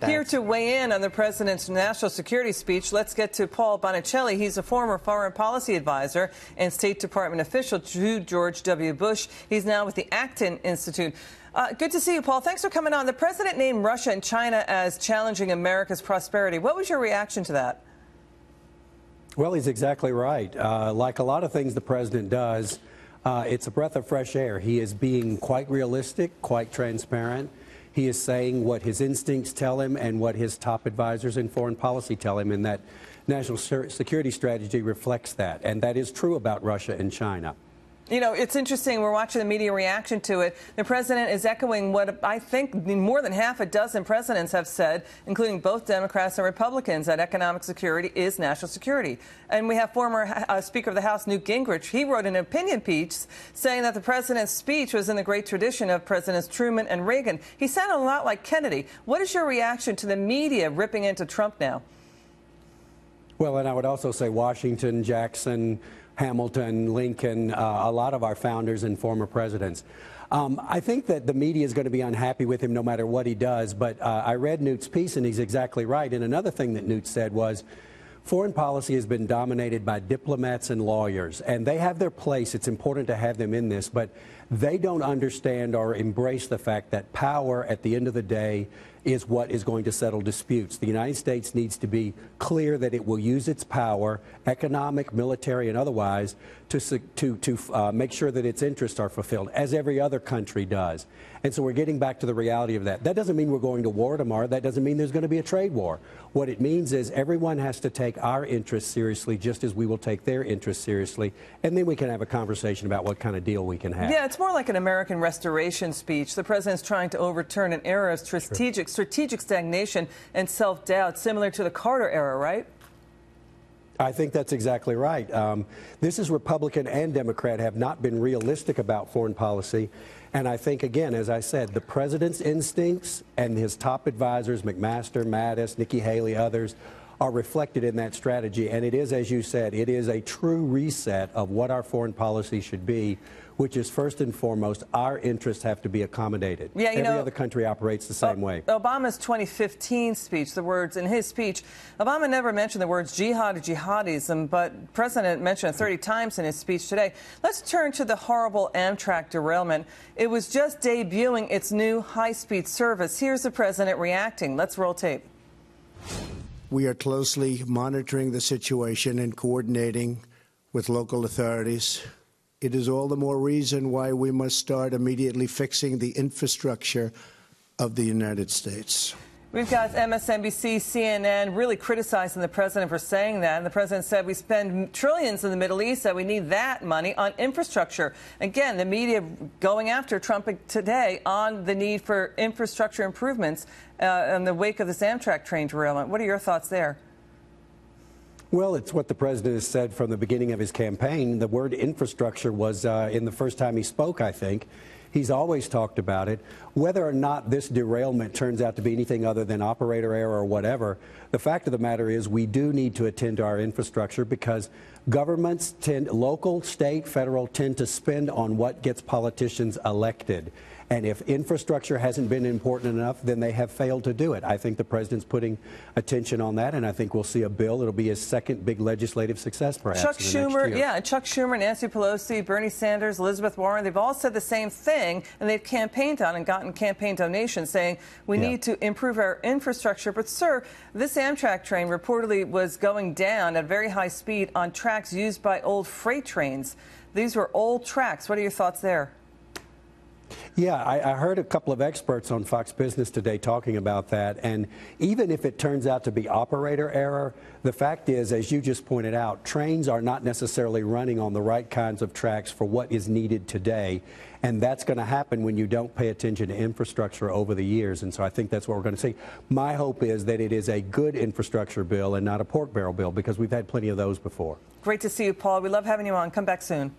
Here to weigh in on the president's national security speech, let's get to Paul Bonicelli. He's a former foreign policy advisor and State Department official to George W. Bush. He's now with the Acton Institute. Good to see you, Paul. Thanks for coming on. The president named Russia and China as challenging America's prosperity. What was your reaction to that? Well, he's exactly right. Like a lot of things the president does, it's a breath of fresh air. He is being quite realistic, quite transparent. He is saying what his instincts tell him and what his top advisors in foreign policy tell him, and that national security strategy reflects that. And that is true about Russia and China. You know, it's interesting. We're watching the media reaction to it. The president is echoing what I think more than half a dozen presidents have said, including both Democrats and Republicans, that economic security is national security. And we have former Speaker of the House, Newt Gingrich. He wrote an opinion piece saying that the president's speech was in the great tradition of Presidents Truman and Reagan. He sounded a lot like Kennedy. What is your reaction to the media ripping into Trump now? Well, and I would also say Washington, Jackson, Hamilton, Lincoln, a lot of our founders and former presidents. I think that the media is going to be unhappy with him no matter what he does, but I read Newt's piece and he's exactly right. And another thing that Newt said was foreign policy has been dominated by diplomats and lawyers, and they have their place. It's important to have them in this, but they don't understand or embrace the fact that power at the end of the day is what is going to settle disputes. The United States needs to be clear that it will use its power, economic, military, and otherwise, to make sure that its interests are fulfilled, as every other country does. And so we're getting back to the reality of that. That doesn't mean we're going to war tomorrow. That doesn't mean there's going to be a trade war. What it means is everyone has to take our interests seriously, just as we will take their interests seriously, and then we can have a conversation about what kind of deal we can have. Yeah, it's more like an American restoration speech. The president's trying to overturn an era of strategic stagnation and self-doubt, similar to the Carter era, right? I think that's exactly right. This is Republican and Democrat have not been realistic about foreign policy. And I think, again, as I said, the president's instincts and his top advisors, McMaster, Mattis, Nikki Haley, others, are reflected in that strategy. And it is, as you said, it is a true reset of what our foreign policy should be, which is first and foremost, our interests have to be accommodated. Yeah, every other country operates the same way. Obama's 2015 speech, in his speech, Obama never mentioned the words jihad or jihadism, but the president mentioned it 30 times in his speech today. Let's turn to the horrible Amtrak derailment. It was just debuting its new high-speed service. Here's the president reacting. Let's roll tape. We are closely monitoring the situation and coordinating with local authorities. It is all the more reason why we must start immediately fixing the infrastructure of the United States. We've got MSNBC, CNN really criticizing the president for saying that. And the president said we spend trillions in the Middle East, that we need that money on infrastructure. Again, the media going after Trump today on the need for infrastructure improvements in the wake of this Amtrak train derailment. What are your thoughts there? Well, it's what the president has said from the beginning of his campaign. The word infrastructure was in the first time he spoke, I think. He's always talked about it. Whether or not this derailment turns out to be anything other than operator error or whatever, the fact of the matter is we do need to attend to our infrastructure because governments local, state, federal, tend to spend on what gets politicians elected. And if infrastructure hasn't been important enough, then they have failed to do it. I think the president's putting attention on that, and I think we'll see a bill. It'll be his second big legislative success, perhaps. Chuck Schumer, Nancy Pelosi, Bernie Sanders, Elizabeth Warren, they've all said the same thing, and they've campaigned on and gotten campaign donations saying we need to improve our infrastructure. But, sir, this Amtrak train reportedly was going down at very high speed on tracks used by old freight trains. These were old tracks. What are your thoughts there? Yeah, I heard a couple of experts on Fox Business today talking about that. And even if it turns out to be operator error, the fact is, as you just pointed out, trains are not necessarily running on the right kinds of tracks for what is needed today. And that's going to happen when you don't pay attention to infrastructure over the years. And so I think that's what we're going to see. My hope is that it is a good infrastructure bill and not a pork barrel bill, because we've had plenty of those before. Great to see you, Paul. We love having you on. Come back soon.